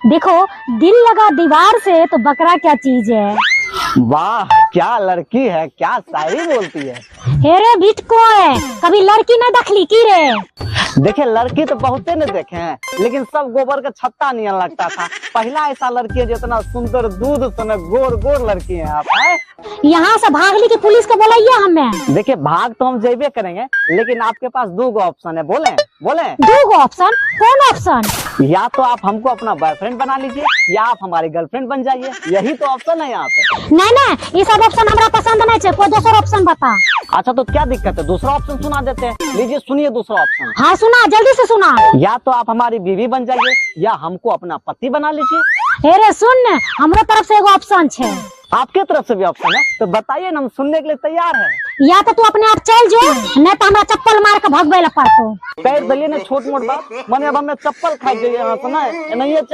देखो, दिल लगा दीवार से तो बकरा क्या चीज है। वाह क्या लड़की है, क्या शायरी बोलती है। हेरे बिटको है, कभी लड़की न देखली की रे। देखे लड़की तो बहुते ने देखे हैं, लेकिन सब गोबर का छत्ता नहीं लगता था। पहला ऐसा लड़की है जो इतना सुंदर दूध सन गोर गोर लड़की है आप है? यहाँ से भागली की पुलिस को बोलाइए हमें। देखिए भाग तो हम जेबे करेंगे, लेकिन आपके पास दो ऑप्शन है, बोले बोले। दो ऑप्शन? कौन ऑप्शन? या तो आप हमको अपना बॉयफ्रेंड बना लीजिए, या आप हमारी गर्लफ्रेंड बन जाइए। यही तो ऑप्शन है यहाँ पे। नहीं नहीं, ये सब ऑप्शन हमरा पसंद नहीं है, कोई दूसरा ऑप्शन बता। अच्छा तो क्या दिक्कत है, दूसरा ऑप्शन सुना देते हैं। लीजिए सुनिए दूसरा ऑप्शन। हाँ सुना, जल्दी से सुना। या तो आप हमारी बीवी बन जाइए, या हमको अपना पति बना लीजिए। हेरे सुन, हमारे तरफ से एगो ऑप्शन है। आपके तरफ से भी ऑप्शन है तो बताइए ना, हम सुनने के लिए तैयार है। या तो तू अपने आप चल जो, नहीं तो हमरा चप्पल मार के भगवे ला पड़तो। पैर दलिए ना छोट मोट बात, मने अब हमें चप्पल खाई जाइए यहाँ से ना, नहीं चल